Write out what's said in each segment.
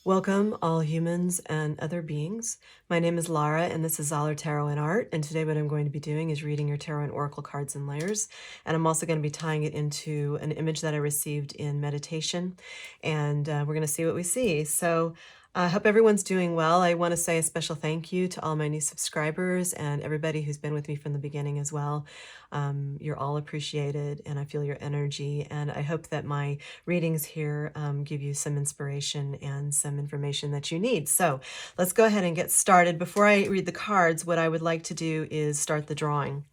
Welcome, all humans and other beings. My name is Lara, and this is Zollar Tarot and Art. And today, what I'm going to be doing is reading your tarot and oracle cards in layers. And I'm also going to be tying it into an image that I received in meditation. And we're going to see what we see. So I hope everyone's doing well. I want to say a special thank you to all my new subscribers and everybody who's been with me from the beginning as well. You're all appreciated, and I feel your energy. And I hope that my readings here give you some inspiration and some information that you need. So let's go ahead and get started. Before I read the cards, what I would like to do is start the drawing.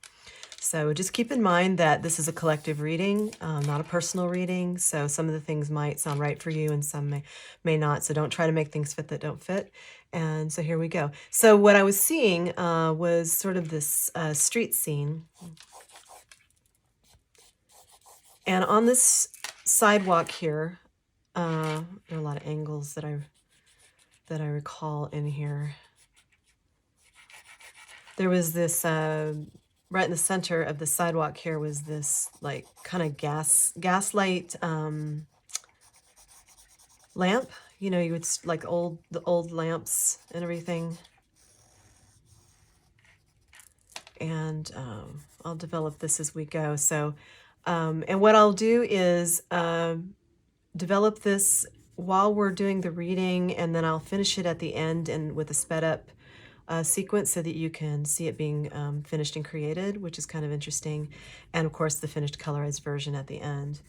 So just keep in mind that this is a collective reading, not a personal reading. So some of the things might sound right for you and some may not. So don't try to make things fit that don't fit. And so here we go. So what I was seeing was sort of this street scene. And on this sidewalk here, there are a lot of angles that I recall in here. There was this right in the center of the sidewalk here was this like kind of gaslight lamp. You know, you would like the old lamps and everything. And I'll develop this as we go. So, and what I'll do is develop this while we're doing the reading, and then I'll finish it at the end and with a sped up sequence so that you can see it being finished and created, which is kind of interesting. And of course, the finished colorized version at the end.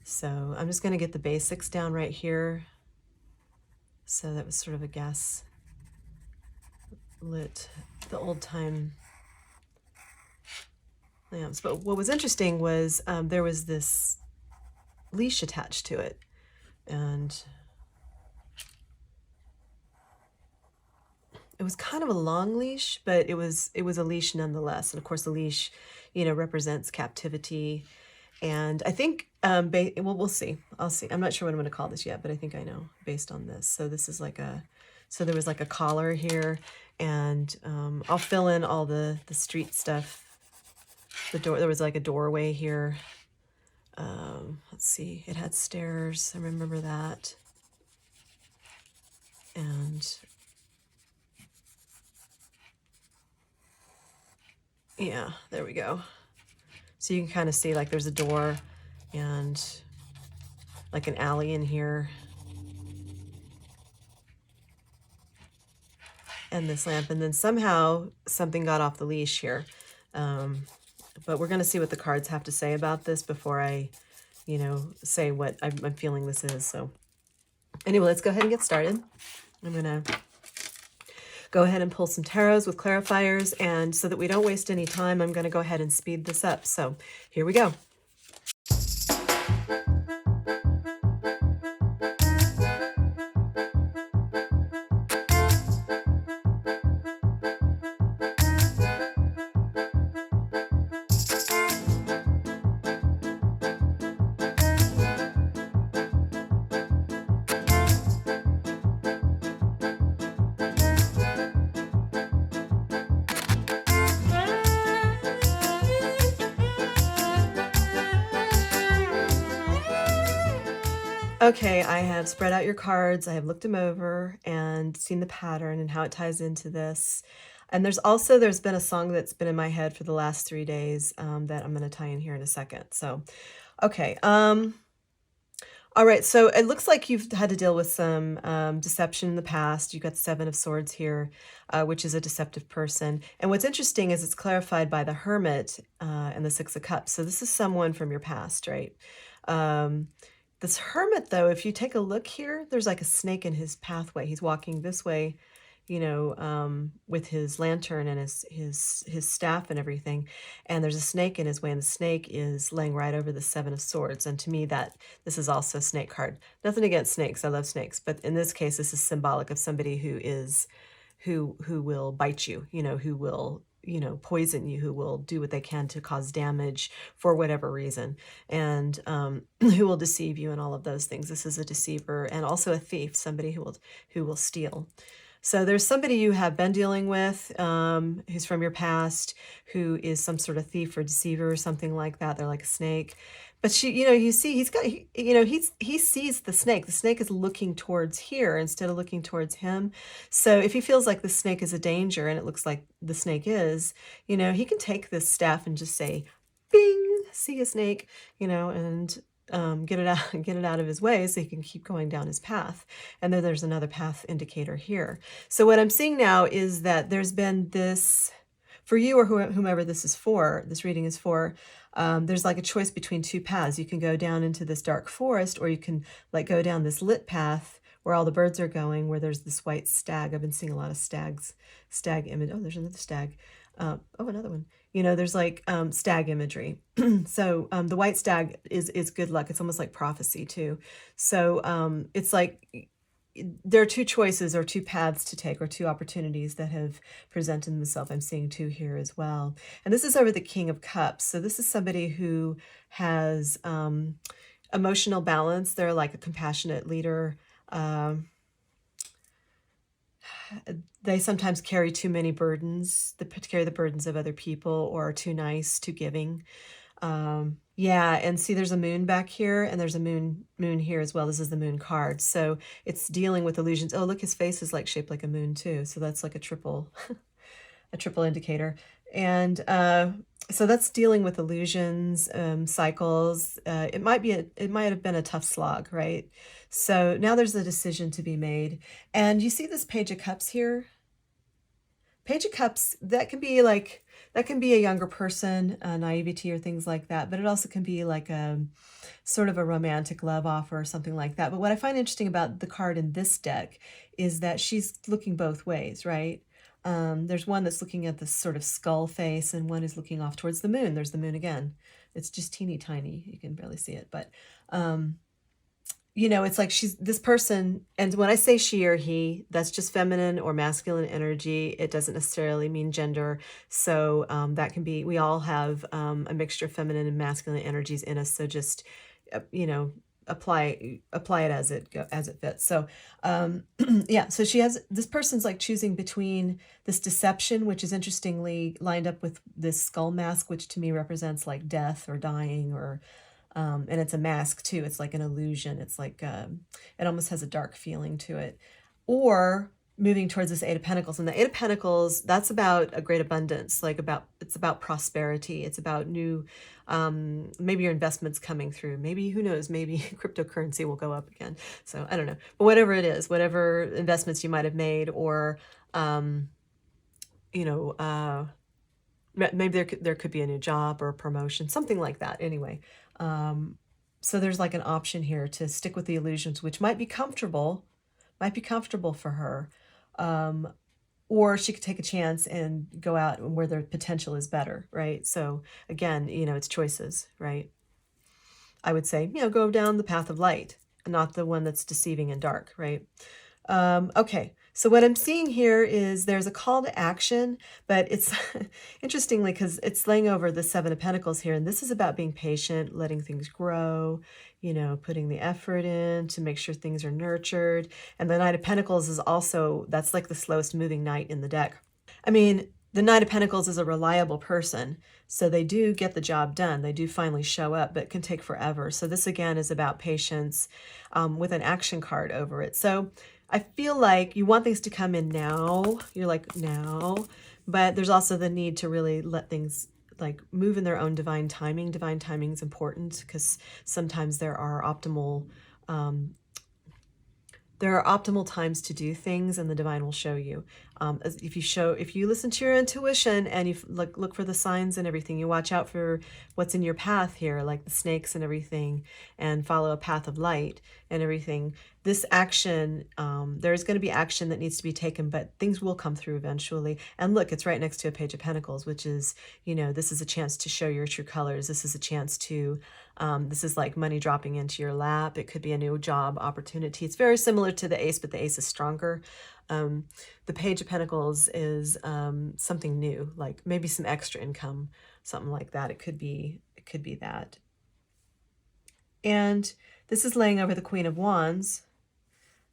So I'm just going to get the basics down right here. So that was sort of a gas lit, the old time lamps. But what was interesting was there was this leash attached to it. And it was kind of a long leash, but it was a leash nonetheless. And of course, the leash, you know, represents captivity. And I think, well, we'll see. I'll see. I'm not sure what I'm going to call this yet, but I think I know based on this. So this is like so there was like a collar here, and I'll fill in all the street stuff. There was like a doorway here. Let's see. It had stairs. I remember that. And yeah, there we go. So you can kind of see like there's a door and like an alley in here. And this lamp, and then somehow something got off the leash here. But we're going to see what the cards have to say about this before I, you know, say what I'm feeling this is. So anyway, let's go ahead and get started. I'm going to go ahead and pull some tarots with clarifiers, and so that we don't waste any time, I'm going to go ahead and speed this up. So here we go. Okay, I have spread out your cards. I have looked them over and seen the pattern and how it ties into this. And there's been a song that's been in my head for the last 3 days that I'm going to tie in here in a second. So, okay. All right, so it looks like you've had to deal with some deception in the past. You've got the Seven of Swords here, which is a deceptive person. And what's interesting is it's clarified by the Hermit and the Six of Cups. So this is someone from your past, right? This Hermit, though, if you take a look here, there's like a snake in his pathway. He's walking this way, you know, with his lantern and his staff and everything. And there's a snake in his way, and the snake is laying right over the Seven of Swords. And to me, this is also a snake card. Nothing against snakes. I love snakes. But in this case, this is symbolic of somebody who will bite you, you know, who will, you know, poison you, who will do what they can to cause damage for whatever reason, and who will deceive you and all of those things. This is a deceiver and also a thief, somebody who will steal. So there's somebody you have been dealing with, who's from your past, who is some sort of thief or deceiver or something like that. They're like a snake. But she, you see, he sees the snake. The snake is looking towards here instead of looking towards him. So if he feels like the snake is a danger, and it looks like the snake is, he can take this staff and just say, "Bing, see a snake," and get it out, get it out of his way so he can keep going down his path. And then there's another path indicator here. So what I'm seeing now is that there's been this, for you or whomever this is for, this reading is for, there's like a choice between two paths. You can go down into this dark forest, or you can like go down this lit path where all the birds are going, where there's this white stag. I've been seeing a lot of stag image. Oh, there's another stag. Oh, another one. There's like stag imagery. So the white stag is good luck. It's almost like prophecy too. So it's like there are two choices or two paths to take, or two opportunities that have presented themselves. I'm seeing two here as well. And this is over the King of Cups. So this is somebody who has emotional balance. They're like a compassionate leader. They sometimes carry too many burdens, carry the burdens of other people, or are too nice, too giving. Yeah, and see there's a moon back here, and there's a moon here as well. This is the moon card. So it's dealing with illusions. Oh, look, his face is like shaped like a moon too. So that's like a triple a triple indicator. And so that's dealing with illusions, cycles. It might have been a tough slog, right? So now there's a decision to be made. And you see this Page of Cups here? Page of Cups, that can be a younger person, naivety or things like that, but it also can be like a sort of a romantic love offer or something like that. But what I find interesting about the card in this deck is that she's looking both ways, right? There's one that's looking at this sort of skull face, and one is looking off towards the moon. There's the moon again. It's just teeny tiny. You can barely see it, but it's like she's this person, and when I say she or he, that's just feminine or masculine energy. It doesn't necessarily mean gender. So that can be, we all have a mixture of feminine and masculine energies in us. So just, apply it as it fits. So yeah, so this person's like choosing between this deception, which is interestingly lined up with this skull mask, which to me represents like death or dying, or and it's a mask too. It's like an illusion. It's like it almost has a dark feeling to it. Or moving towards this Eight of Pentacles. And the Eight of Pentacles, that's about a great abundance, it's about prosperity. It's about new, maybe your investments coming through. Maybe, who knows, maybe cryptocurrency will go up again. So I don't know. But whatever it is, whatever investments you might have made, or, maybe there could be a new job or a promotion, something like that. Anyway, so there's like an option here to stick with the illusions, which might be comfortable for her. Or she could take a chance and go out where their potential is better, right? So again, it's choices, right? I would say, go down the path of light, not the one that's deceiving and dark, right? Okay, so what I'm seeing here is there's a call to action, but it's interestingly, because it's laying over the Seven of Pentacles here, and this is about being patient, letting things grow, putting the effort in to make sure things are nurtured. And the Knight of Pentacles is also, that's like the slowest moving knight in the deck. I mean, the Knight of Pentacles is a reliable person, so they do get the job done. They do finally show up, but it can take forever. So this again is about patience with an action card over it. So I feel like you want things to come in now. You're like, now. But there's also the need to really let things like move in their own divine timing. Divine timing is important because sometimes there are optimal times to do things, and the divine will show you. If you listen to your intuition and you look for the signs and everything, you watch out for what's in your path here, like the snakes and everything, and follow a path of light and everything. This action, there's going to be action that needs to be taken, but things will come through eventually. And look, it's right next to a Page of Pentacles, which is, this is a chance to show your true colors. This is a chance to, this is like money dropping into your lap. It could be a new job opportunity. It's very similar to the Ace, but the Ace is stronger. The Page of Pentacles is something new, like maybe some extra income, something like that. It could be that. And this is laying over the Queen of Wands.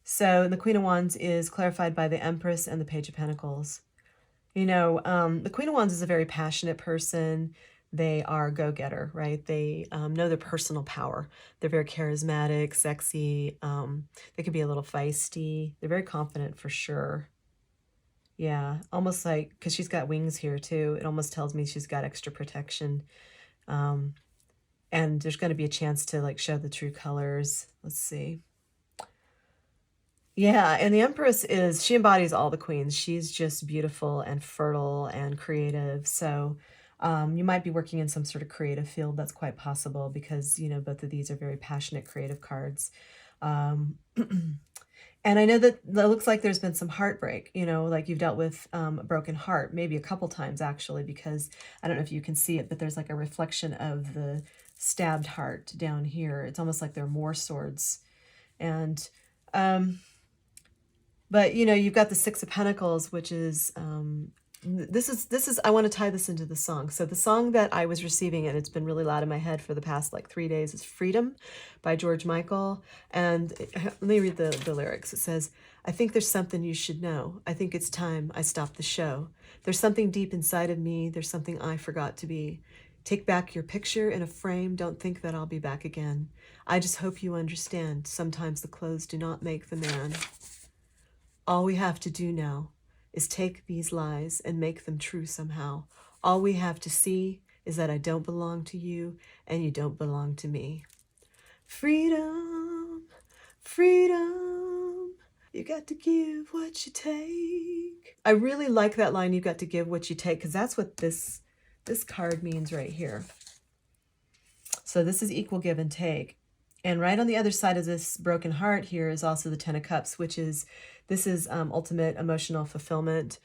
So the Queen of Wands is clarified by the Empress and the Page of Pentacles. You know, the Queen of Wands is a very passionate person. They are a go-getter, right? They know their personal power. They're very charismatic, sexy. They can be a little feisty. They're very confident for sure. Yeah, almost like, because she's got wings here too, it almost tells me she's got extra protection. And there's going to be a chance to like show the true colors. Let's see. Yeah, and the Empress is, she embodies all the queens. She's just beautiful and fertile and creative. So you might be working in some sort of creative field. That's quite possible because, you know, both of these are very passionate creative cards. And I know that it looks like there's been some heartbreak, you know, like you've dealt with a broken heart, maybe a couple times actually, because I don't know if you can see it, but there's like a reflection of the stabbed heart down here. It's almost like there are more swords. And, but you know, you've got the Six of Pentacles, which is, this is, I want to tie this into the song. So the song that I was receiving, and it's been really loud in my head for the past like 3 days, is Freedom by George Michael. And let me read the lyrics. It says, I think there's something you should know. I think it's time I stop the show. There's something deep inside of me. There's something I forgot to be. Take back your picture in a frame. Don't think that I'll be back again. I just hope you understand. Sometimes the clothes do not make the man. All we have to do now is take these lies and make them true somehow. All we have to see is that I don't belong to you and you don't belong to me. Freedom, freedom, you got to give what you take. I really like that line, you got to give what you take, because that's what this card means right here. So this is equal give and take. And right on the other side of this broken heart here is also the Ten of Cups, which is, this is ultimate emotional fulfillment.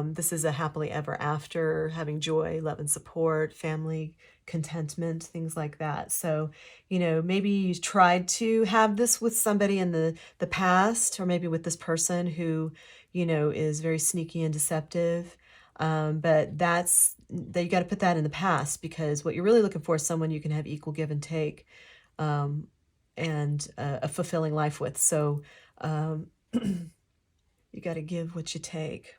This is a happily ever after, having joy, love and support, family, contentment, things like that. So, you know, maybe you tried to have this with somebody in the past, or maybe with this person who, you know, is very sneaky and deceptive. But that you got to put that in the past, because what you're really looking for is someone you can have equal give and take. And a fulfilling life with. So you got to give what you take.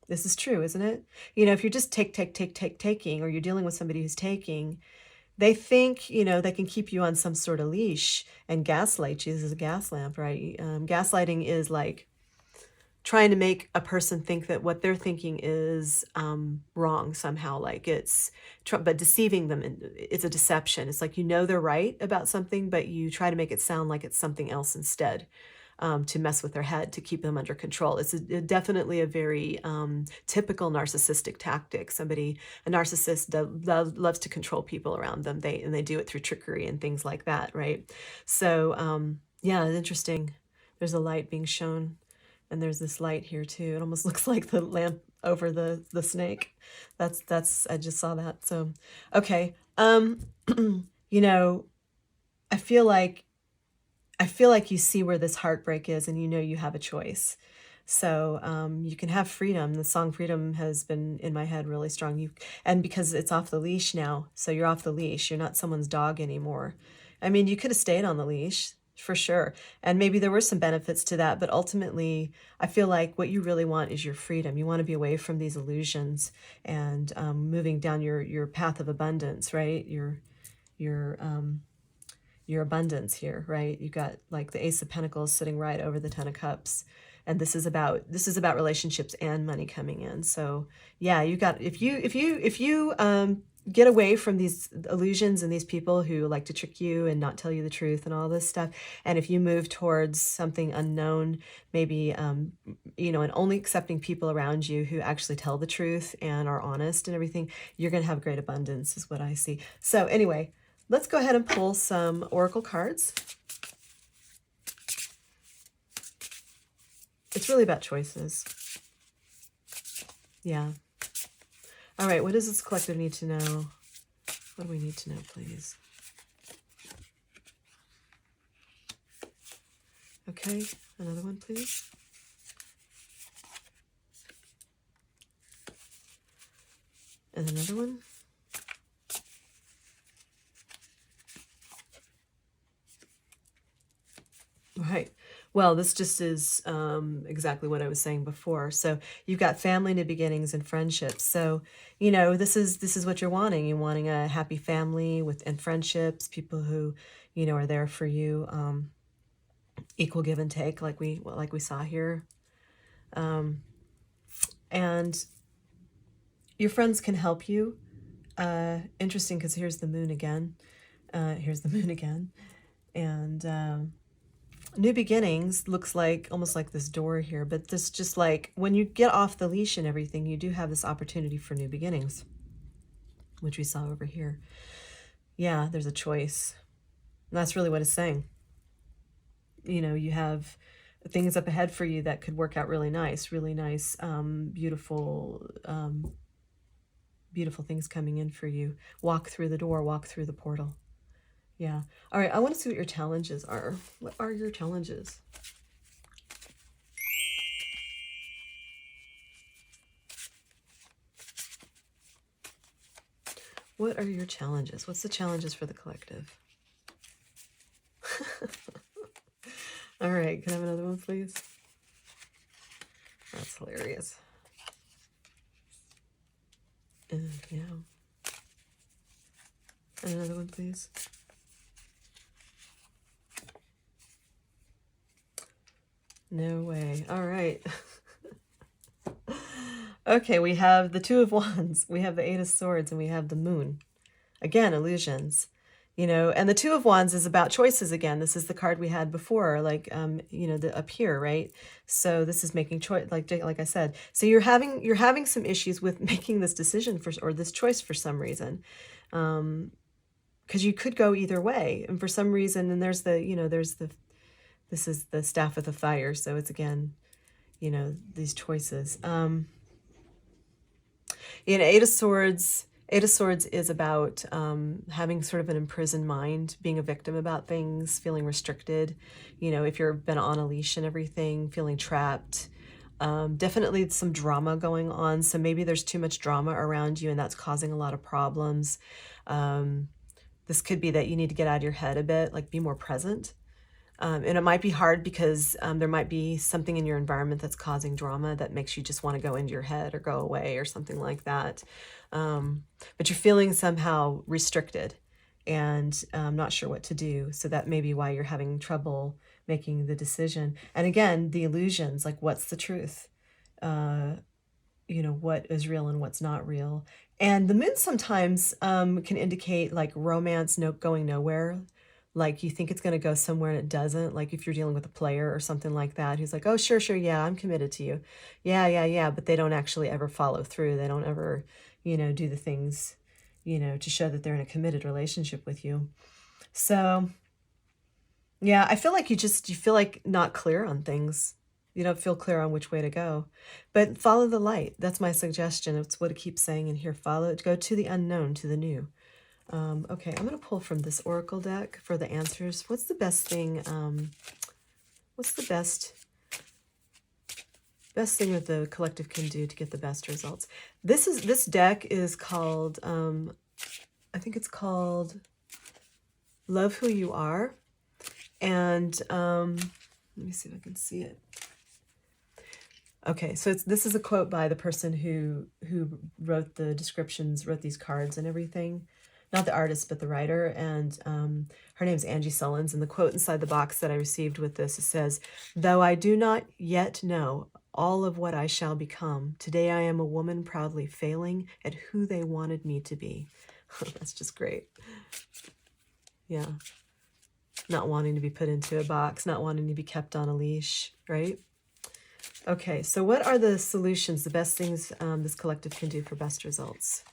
This is true, isn't it? You know, if you're just taking, or you're dealing with somebody who's taking, they think, you know, they can keep you on some sort of leash and gaslight you. This is a gas lamp, right? Gaslighting is like trying to make a person think that what they're thinking is wrong somehow, like it's, but deceiving them, it's a deception. It's like, you know, they're right about something, but you try to make it sound like it's something else instead, to mess with their head, to keep them under control. It's definitely a very typical narcissistic tactic. A narcissist loves to control people around them. And they do it through trickery and things like that, right? So yeah, it's interesting. There's a light being shown. And there's this light here too. It almost looks like the lamp over the snake. That's I just saw that. So okay. You know, I feel like you see where this heartbreak is, and you know you have a choice. So you can have freedom. The song Freedom has been in my head really strong. And because it's off the leash now, so you're off the leash. You're not someone's dog anymore. I mean, you could have stayed on the leash, for sure. And maybe there were some benefits to that, but ultimately, I feel like what you really want is your freedom. You want to be away from these illusions and moving down your path of abundance, right? Your abundance here, right? You got like the Ace of Pentacles sitting right over the Ten of Cups. And this is about relationships and money coming in. So yeah, you got, if you get away from these illusions and these people who like to trick you and not tell you the truth and all this stuff, and if you move towards something unknown, maybe you know, and only accepting people around you who actually tell the truth and are honest and everything, you're going to have great abundance, is what I see. So anyway, let's go ahead and pull some oracle cards. It's really about choices. Yeah. All right, what does this collective need to know? What do we need to know, please? Okay, another one, please. And another one. Right. Well, this just is exactly what I was saying before. So you've got family, new beginnings, and friendships. So, you know, this is what you're wanting. You're wanting a happy family with and friendships, people who, you know, are there for you, equal give and take, like we saw here. And your friends can help you. Interesting, because here's the moon again. Here's the moon again. And new beginnings looks like almost like this door here, but this just like when you get off the leash and everything, you do have this opportunity for new beginnings, which we saw over here. Yeah, there's a choice. And that's really what it's saying. You know, you have things up ahead for you that could work out really nice, beautiful, beautiful things coming in for you. Walk through the door, walk through the portal. Yeah. All right, I want to see what your challenges are. What are your challenges? What are your challenges? What's the challenges for the collective? All right, can I have another one, please? That's hilarious. Yeah. And another one, please. No way. All right. Okay, we have the Two of Wands, we have the Eight of Swords, and we have the Moon. Again, illusions. You know, and the Two of Wands is about choices again. This is the card we had before, like, you know, up here, right? So this is making choice, like I said. So you're having some issues with making this decision or this choice for some reason. Because you could go either way. And for some reason, and there's the, you know, this is the Staff of the Fire. So it's again, you know, these choices. You know, Eight of Swords is about having sort of an imprisoned mind, being a victim about things, feeling restricted. You know, if you've been on a leash and everything, feeling trapped. Definitely some drama going on. So maybe there's too much drama around you and that's causing a lot of problems. This could be that you need to get out of your head a bit, like be more present. And it might be hard because there might be something in your environment that's causing drama that makes you just want to go into your head or go away or something like that. But you're feeling somehow restricted and not sure what to do. So that may be why you're having trouble making the decision. And again, the illusions, like what's the truth? You know, what is real and what's not real. And the moon sometimes can indicate like romance going nowhere. Like you think it's going to go somewhere and it doesn't. Like if you're dealing with a player or something like that, who's like, oh, sure, yeah, I'm committed to you. Yeah. But they don't actually ever follow through. They don't ever, you know, do the things, you know, to show that they're in a committed relationship with you. So, yeah, I feel like you feel like not clear on things. You don't feel clear on which way to go. But follow the light. That's my suggestion. It's what it keeps saying in here. Go to the unknown, to the new. Okay, I'm going to pull from this Oracle deck for the answers. What's the best thing? What's the best thing that the collective can do to get the best results? This deck is called, I think it's called Love Who You Are. And let me see if I can see it. Okay, so this is a quote by the person who wrote the descriptions, wrote these cards and everything. Not the artist, but the writer. And her name's Angie Sullins. And the quote inside the box that I received with this, it says, though I do not yet know all of what I shall become, today I am a woman proudly failing at who they wanted me to be. That's just great. Yeah. Not wanting to be put into a box, not wanting to be kept on a leash, right? Okay, so what are the solutions, the best things this collective can do for best results?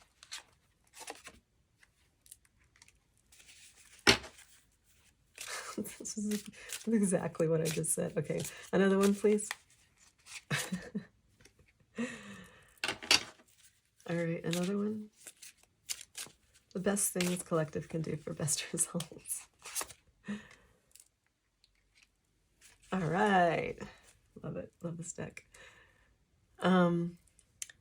This is exactly what I just said. Okay, another one, please. All right, another one. The best thing this collective can do for best results. All right. Love it. Love this deck.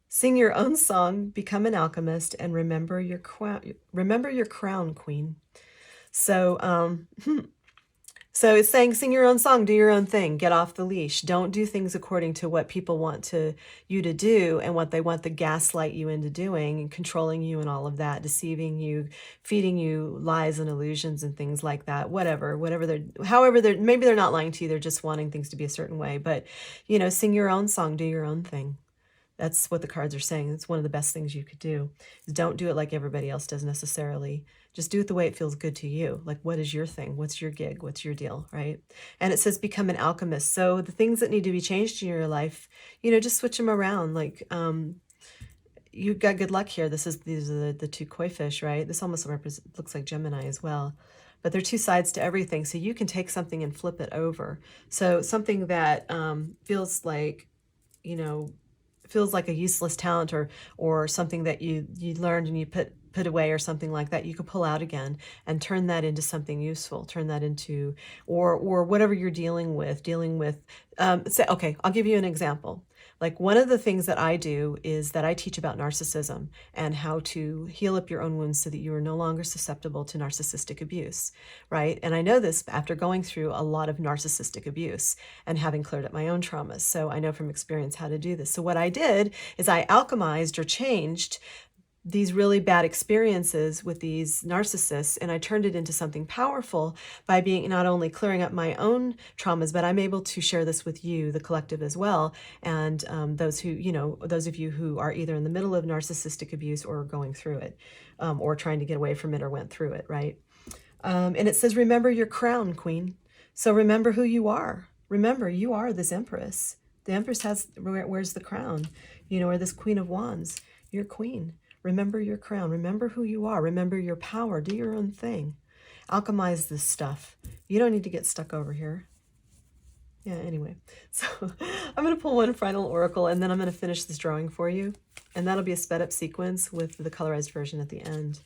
Sing your own song, become an alchemist, and remember your crown, queen. So, So it's saying sing your own song, do your own thing, get off the leash. Don't do things according to what people want you to do and what they want to gaslight you into doing and controlling you and all of that, deceiving you, feeding you lies and illusions and things like that. Whatever however maybe they're not lying to you, they're just wanting things to be a certain way. But, sing your own song, do your own thing. That's what the cards are saying. It's one of the best things you could do. Is don't do it like everybody else does necessarily. Just do it the way it feels good to you. Like, what is your thing? What's your gig? What's your deal, right? And it says become an alchemist. So the things that need to be changed in your life, just switch them around. Like, you've got good luck here. These are the two koi fish, right? This almost looks like Gemini as well. But there are two sides to everything. So you can take something and flip it over. So something that feels like, feels like a useless talent or something that you learned and you put away or something like that, you could pull out again and turn that into something useful, turn that into, or whatever you're dealing with, say, okay, I'll give you an example. Like one of the things that I do is that I teach about narcissism and how to heal up your own wounds so that you are no longer susceptible to narcissistic abuse, right? And I know this after going through a lot of narcissistic abuse and having cleared up my own traumas. So I know from experience how to do this. So what I did is I alchemized or changed these really bad experiences with these narcissists, and I turned it into something powerful by being not only clearing up my own traumas, but I'm able to share this with you, the collective, as well. And those of you who are either in the middle of narcissistic abuse or going through it, or trying to get away from it or went through it, right? And it says, remember your crown, Queen. So remember who you are. Remember, you are this Empress. The Empress wears the crown, or this Queen of Wands. You're Queen. Remember your crown. Remember who you are. Remember your power. Do your own thing. Alchemize this stuff. You don't need to get stuck over here. Yeah, anyway. So I'm going to pull one final oracle, and then I'm going to finish this drawing for you. And that'll be a sped up sequence with the colorized version at the end.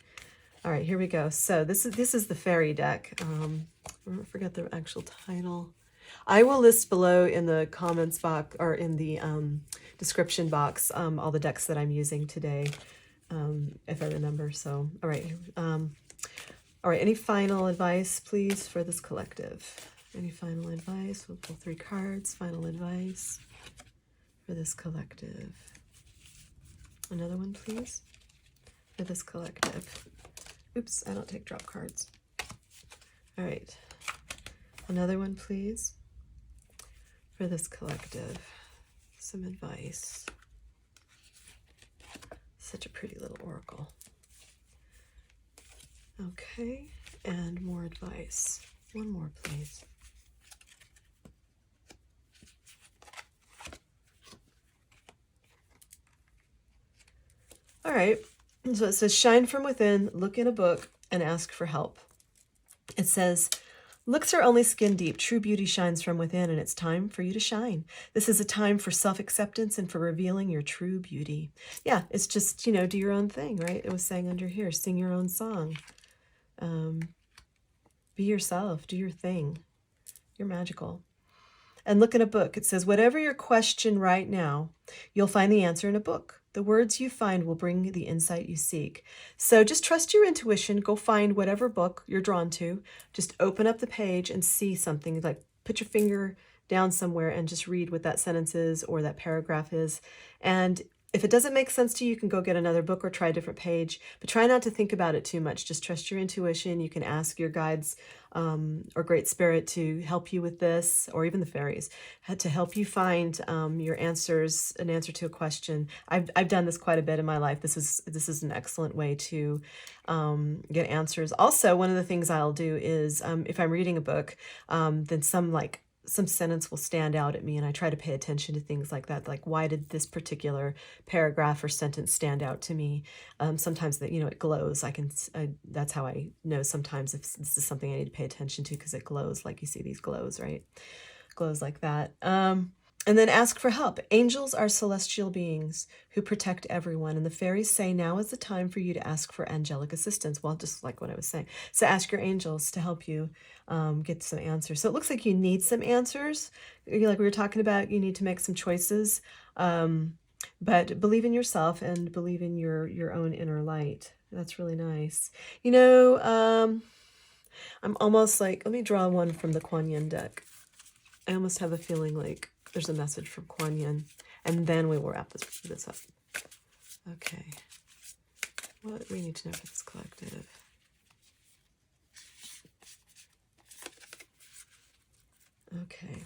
All right, here we go. So this is the fairy deck. I forget the actual title. I will list below in the comments box or in the description box all the decks that I'm using today. If I remember. So, all right. All right. Any final advice, please, for this collective? Any final advice? We'll pull 3 cards. Final advice for this collective. Another one, please, for this collective. Oops, I don't take drop cards. All right. Another one, please, for this collective. Some advice. Such a pretty little oracle. Okay, and more advice. One more, please. All right, so it says, shine from within, look in a book, and ask for help. It says, looks are only skin deep. True beauty shines from within, and it's time for you to shine. This is a time for self-acceptance and for revealing your true beauty. Yeah, it's just, do your own thing, right? It was saying under here, sing your own song. Be yourself, do your thing. You're magical. And look in a book. It says, whatever your question right now, you'll find the answer in a book. The words you find will bring the insight you seek. So just trust your intuition. Go find whatever book you're drawn to. Just open up the page and see something. Like put your finger down somewhere and just read what that sentence is or that paragraph is. And if it doesn't make sense to you, you can go get another book or try a different page. But try not to think about it too much. Just trust your intuition. You can ask your guides or Great Spirit to help you with this, or even the fairies, to help you find your answers, an answer to a question. I've done this quite a bit in my life. This is an excellent way to get answers. Also, one of the things I'll do is if I'm reading a book, then some sentence will stand out at me, and I try to pay attention to things like that. Like, why did this particular paragraph or sentence stand out to me? Sometimes that, it glows. That's how I know sometimes if this is something I need to pay attention to, because it glows, like you see these glows, right? Glows like that. And then ask for help. Angels are celestial beings who protect everyone. And the fairies say now is the time for you to ask for angelic assistance. Well, just like what I was saying. So ask your angels to help you get some answers. So it looks like you need some answers. Like we were talking about, you need to make some choices. But believe in yourself and believe in your own inner light. That's really nice. I'm almost like, let me draw one from the Kuan Yin deck. I almost have a feeling like there's a message from Kuan Yin. And then we will wrap this up. Okay. What do we need to know for this collective? Okay.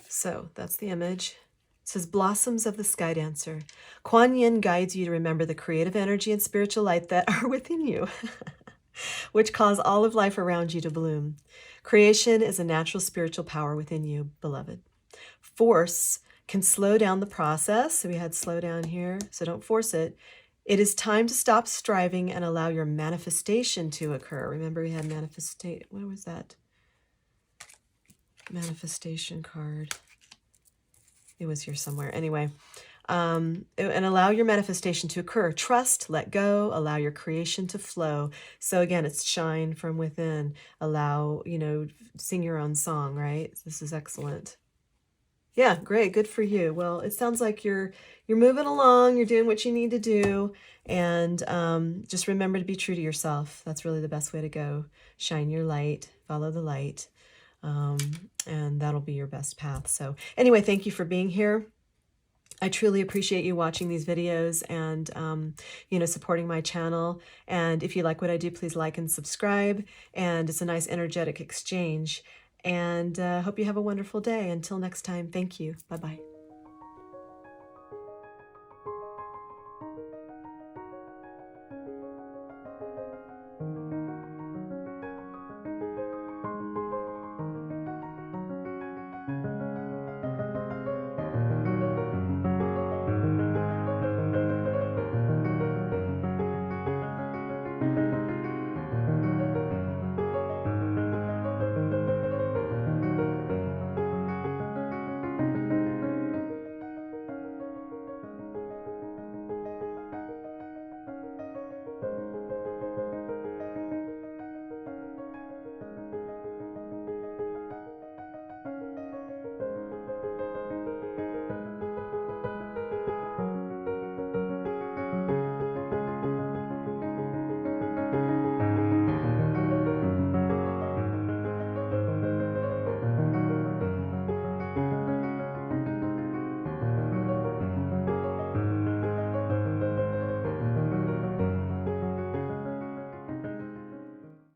So that's the image. It says, Blossoms of the Sky Dancer. Kuan Yin guides you to remember the creative energy and spiritual light that are within you, which cause all of life around you to bloom. Creation is a natural spiritual power within you, beloved. Force can slow down the process. So we had slow down here, so don't force it. It is time to stop striving and allow your manifestation to occur. Remember we had manifestation, what was that? Manifestation card. It was here somewhere. Anyway, and allow your manifestation to occur. Trust, let go, allow your creation to flow. So again, it's shine from within. Allow, sing your own song, right? This is excellent. Yeah, great. Good for you. Well, it sounds like you're moving along. You're doing what you need to do. And just remember to be true to yourself. That's really the best way to go. Shine your light. Follow the light. And that'll be your best path. So anyway, thank you for being here. I truly appreciate you watching these videos and, supporting my channel. And if you like what I do, please like and subscribe. And it's a nice energetic exchange. And hope you have a wonderful day. Until next time, thank you. Bye-bye.